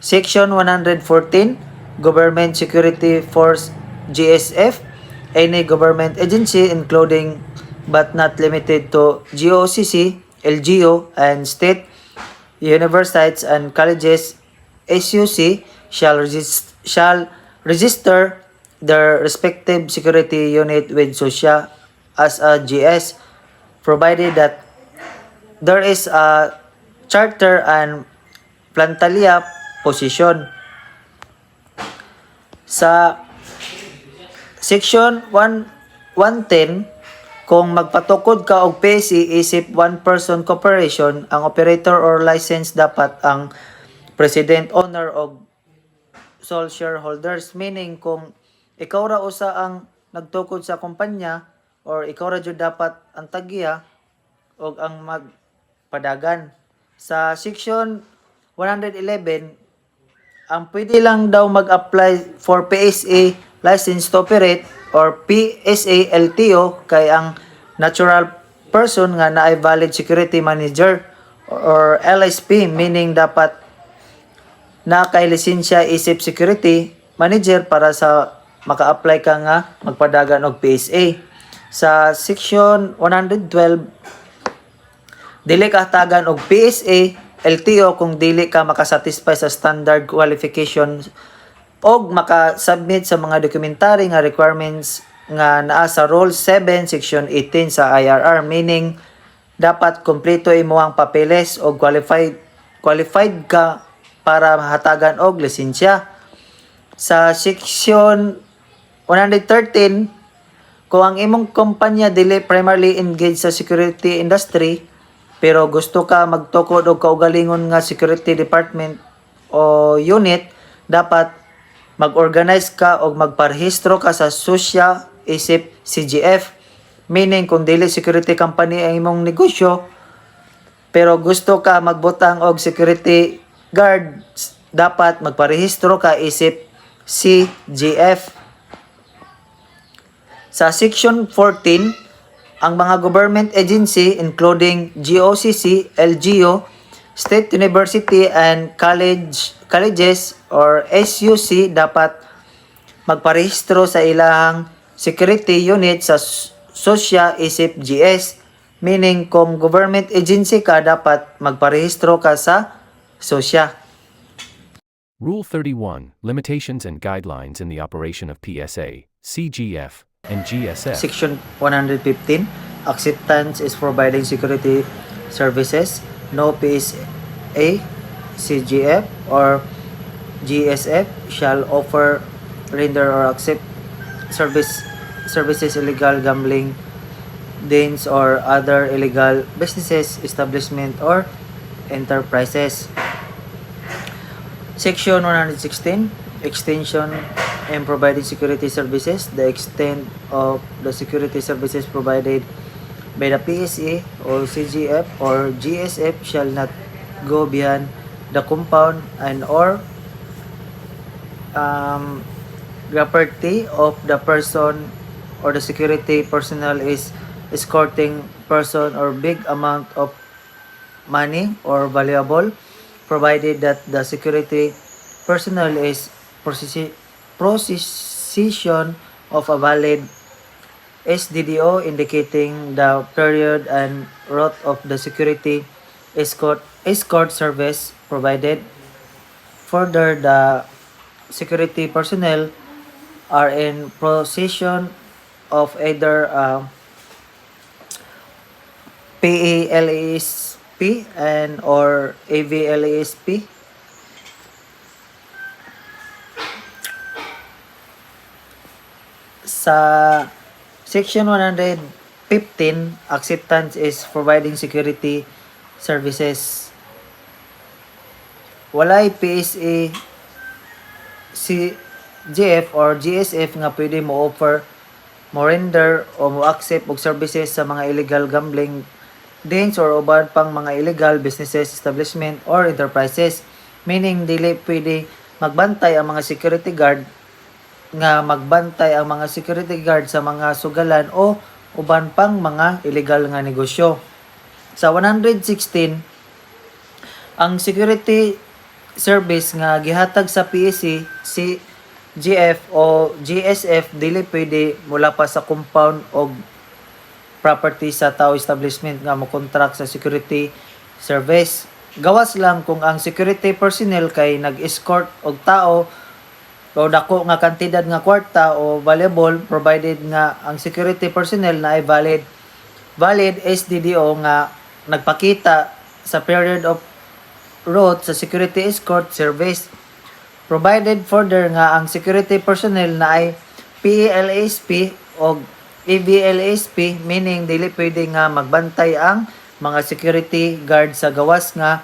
Section 114, Government Security Force GSF, any government agency including but not limited to GOCC, LGU, and state universities and colleges SUC shall register their respective security unit with SOSIA as a GS, provided that there is a charter and plantalia position. Sa Section 110, kung magpatukod ka og PSE isip one-person corporation, ang operator or license dapat ang president, owner o sole shareholders. Meaning, kung ikaw ra usa ang nagtukod sa kumpanya or ikaw ra jud dapat ang tagya o ang magpadagan. Sa Section 111, ang pwede lang daw mag-apply for PSA license to operate or PSA LTO kay ang natural person nga naay valid security manager or LSP, meaning dapat na kay lisensya isip security manager para sa maka-apply ka nga magpadagan og PSA. Sa Section 112, dili ka tagan og PSA LTO kung dili ka makasatisfy sa standard qualification og makasubmit sa mga documentary nga requirements nga naa sa Rule 7 Section 18 sa IRR, meaning dapat kompleto imo ang papeles og qualified ka para mahatagan og lisensya. Sa Section 113, kung ang imong kumpanya dili primarily engaged sa security industry pero gusto ka magtukod og kaugalingon nga security department o unit, dapat mag-organize ka o magparehistro ka sa SOSIA isip CGF. Meaning, kung dili security company ang imong negosyo, pero gusto ka magbutang og security guard, dapat magparehistro ka isip CGF. Sa Section 14, ang mga government agency including GOCC, LGU, State University and colleges or SUC dapat magparehistro sa ilang security unit sa SOSIA isip GS. Meaning, kung government agency ka, dapat magparehistro ka sa SOSIA. Rule 31, Limitations and Guidelines in the Operation of PSA, CGF, and GSF. Section 115, Acceptance is providing security services. No PSA, CGF, or GSF shall offer, render, or accept services illegal gambling, dens, or other illegal businesses, establishment, or enterprises. Section 116, Extension and providing security services. The extent of the security services provided by the PSA or CGF or GSF shall not go beyond the compound and or property of the person or the security personnel is escorting person or big amount of money or valuable, provided that the security personnel is possession of a valid SDDO indicating the period and route of the security escort service provided. Further, the security personnel are in possession of either PALASP and or AVLASP. Sa Section 115, Acceptance is providing security services. Walay PSA, CGF or GSF nga pwede mo offer, mo render o mo accept og services sa mga illegal gambling dens or uban pang mga illegal businesses, establishment, or enterprises. Meaning, dili pwede magbantay ang mga security guard sa mga sugalan o uban pang mga illegal nga negosyo. Sa 116, ang security service nga gihatag sa PSA, si GF o GSF dili pwede mula pa sa compound o property sa tao establishment nga mo contract sa security service. Gawas lang kung ang security personnel kay nag-escort og tao o dako nga kantidad nga kwarta o valuable provided nga ang security personnel na ay valid SDDO nga nagpakita sa period of route sa security escort service. Provided further nga ang security personnel na ay PELSP o EVLSP, meaning dili pwede nga magbantay ang mga security guard sa gawas nga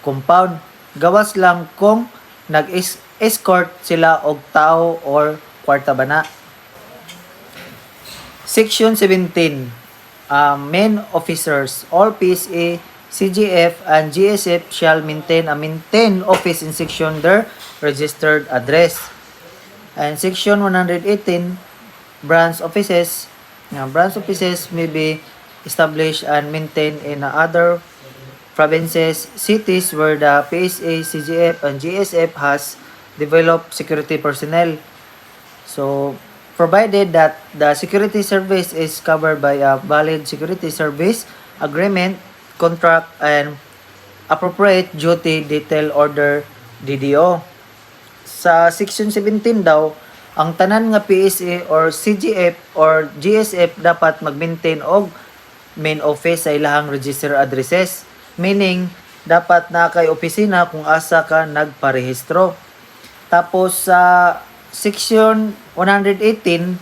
compound. Gawas lang kung nag-escort sila og tao or kwarta bana. Section 17. Men officers, all PSA, CGF, and GSF shall maintain office in section their registered address. And section 118, branch offices may be established and maintained in other provinces, cities where the PSA, CGF, and GSF has developed security personnel. So, provided that the security service is covered by a valid security service agreement, contract, and appropriate duty detail order DDO. Sa section 17 daw, ang tanan nga PSA or CGF or GSF dapat mag-maintain og main office sa ilahang register addresses. Meaning, dapat na kay opisina kung asa ka nagparehistro. Tapos sa section 118,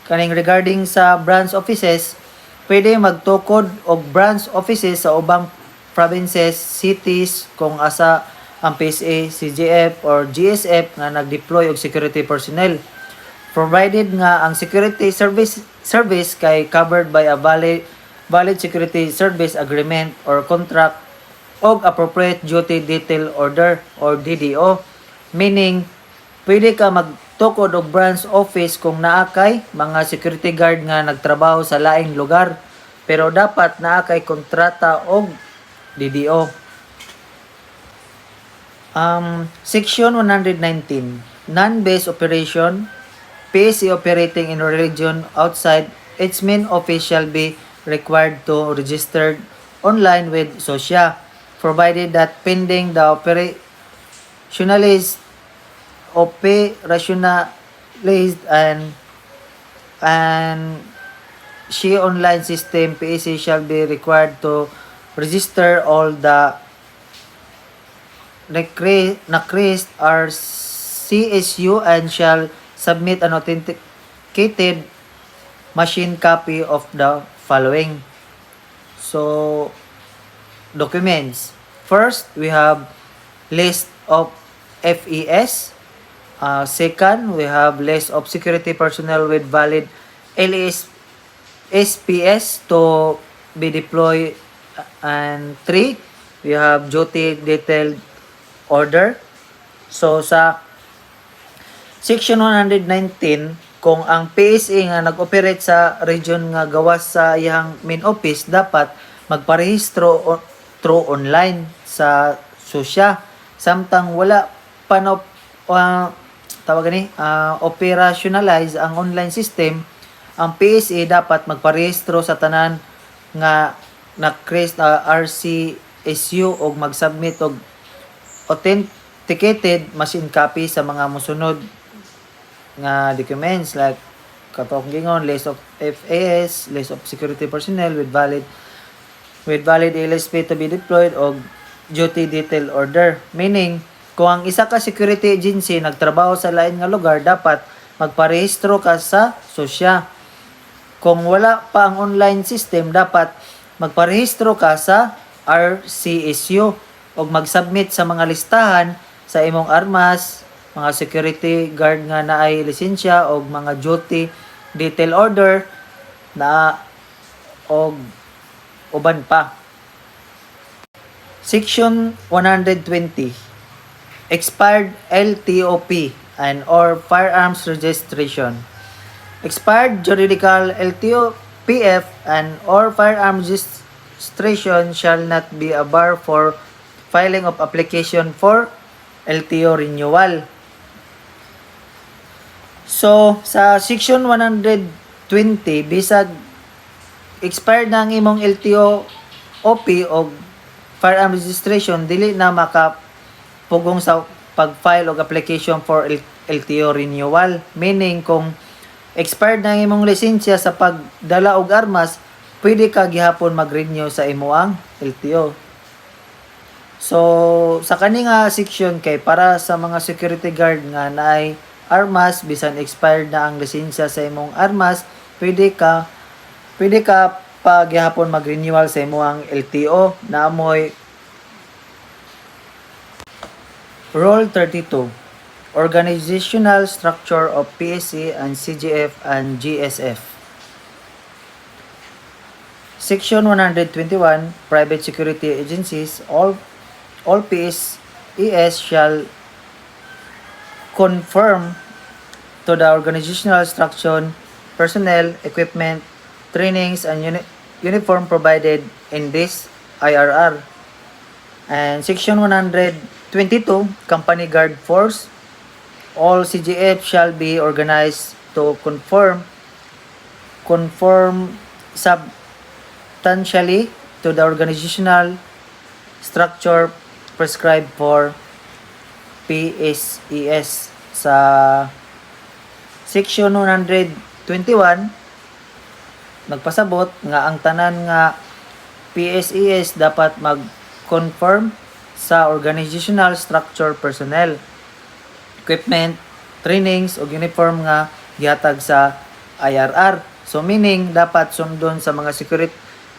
kaning regarding sa branch offices, pwede magtukod og branch offices sa ubang provinces, cities kung asa ang PSA, CGF or GSF nga nag-deploy og security personnel. Provided nga ang security service kay covered by a valid security service agreement or contract og appropriate duty detail order or DDO. Meaning, pwede ka magtukod og branch office kung naa kay mga security guard nga nagtrabaho sa laing lugar, pero dapat naa kay kontrata og DDO. Section 119, non-base operation, PSA operating in a region outside its main office shall be required to registered online with SOSIA, provided that pending the operationalized and she online system, PSA shall be required to register all the request are CSU and shall submit an authenticated machine copy of the following. So, documents. First, we have list of FES. Second, we have list of security personnel with valid LES SPS to be deployed. And 3, we have duty detailed order. So, sa Section 119, kung ang PSA nga nag-operate sa region nga gawas sa iyang main office, dapat magparehistro through online sa SOSIA. Samtang wala pa na operationalize ang online system, ang PSA dapat magparehistro sa tanan nga na-create RCSU o mag-submit og authenticated machine copy sa mga musunod nga documents like katong gingon list of FAS, list of security personnel with valid LSP to be deployed o duty detail order. Meaning, kung ang isa ka security agency nagtrabaho sa lain nga lugar, dapat magparehistro ka sa SOSIA. Kung wala pa ang online system, dapat magparehistro ka sa RCSU o mag-submit sa mga listahan sa imong armas, mga security guard nga naay lisensya o mga duty detail order na og uban pa. Section 120, expired LTOP and or firearms registration. Expired juridical LTOPF and or firearms registration shall not be a bar for filing of application for LTO renewal. So, sa Section 120, bisag expired na ang imong LTO OP o firearm registration, dili na makapugong sa pag-file og application for LTO renewal. Meaning, kung expired na ang imong lisensya sa pagdala og armas, pwede ka gihapon mag-renew sa imuang LTO. So, sa kani nga section kay para sa mga security guard nga naay armas, bisan expired na ang lisensya sa imong armas, pwede ka pa gihapon mag-renewal sa imuang LTO na amoy Rule 32, Organizational Structure of PSA and CGF and GSF. Section 121, Private Security Agencies, all PSEs shall conform to the organizational structure, personnel, equipment, trainings, and uniform provided in this IRR. And Section 122, Company Guard Force, all CGF shall be organized to conform substantially to the organizational structure prescribed for PSES. Sa Section 121, nagpasabot nga ang tanan nga PSES dapat mag-conform sa organizational structure, personnel, equipment, trainings o uniform nga gihatag sa IRR. So meaning dapat sundon sa mga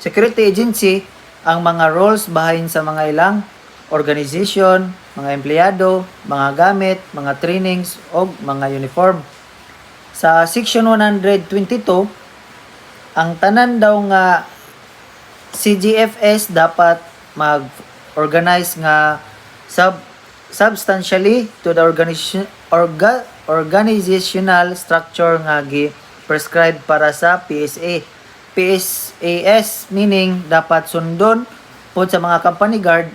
security agency ang mga roles bahin sa mga ilang organization, mga empleyado, mga gamit, mga trainings o mga uniform. Sa Section 122, ang tanan daw nga CGFS dapat mag-organize nga substantially to the organizational structure nga gi-prescribed para sa PSA. PSAS meaning dapat sundon pod sa mga company guard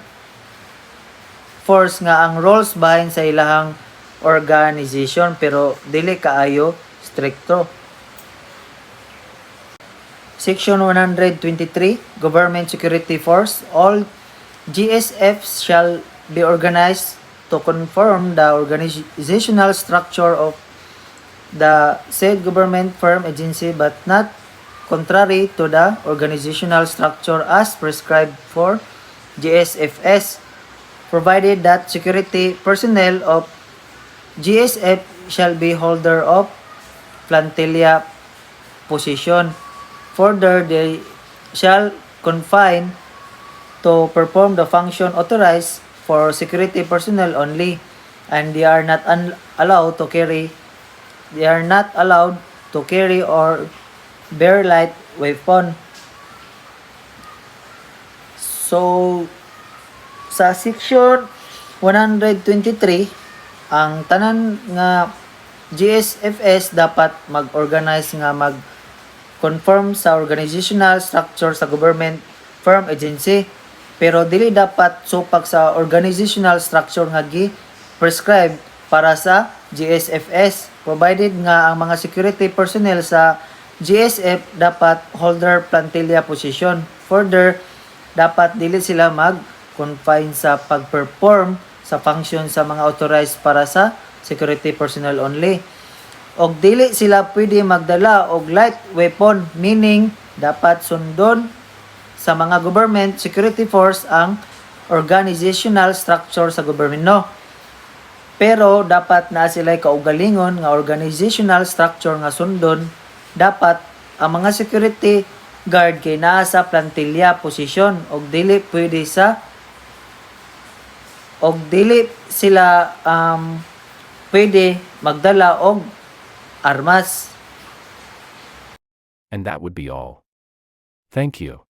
force nga ang roles bahin sa ilahang organization pero dili kaayo stricto. Section 123, Government Security Force, all GSFs shall be organized to conform the organizational structure of the said government firm agency but not contrary to the organizational structure as prescribed for GSFS, provided that security personnel of GSF shall be holder of flantilla position. Further, they shall confine to perform the function authorized for security personnel only, and they are not allowed to carry or bear light weapon. So, sa section 123, ang tanan nga GSFS dapat mag-organize nga mag-conform sa organizational structure sa government firm agency, pero dili dapat supak sa organizational structure nga gi-prescribe para sa GSFS, provided nga ang mga security personnel sa GSF dapat holder plantilla position. Further, dapat dili sila mag-confine sa pag-perform sa function sa mga authorized para sa security personnel only. Og dili sila pwede magdala og light weapon, meaning dapat sundon sa mga government security force ang organizational structure sa gobyerno. Pero dapat na sila kaugalingon nga organizational structure nga sundon. Dapat ang mga security guard kay naa sa plantilla position og dili sila pwede magdala og armas. And that would be all. Thank you.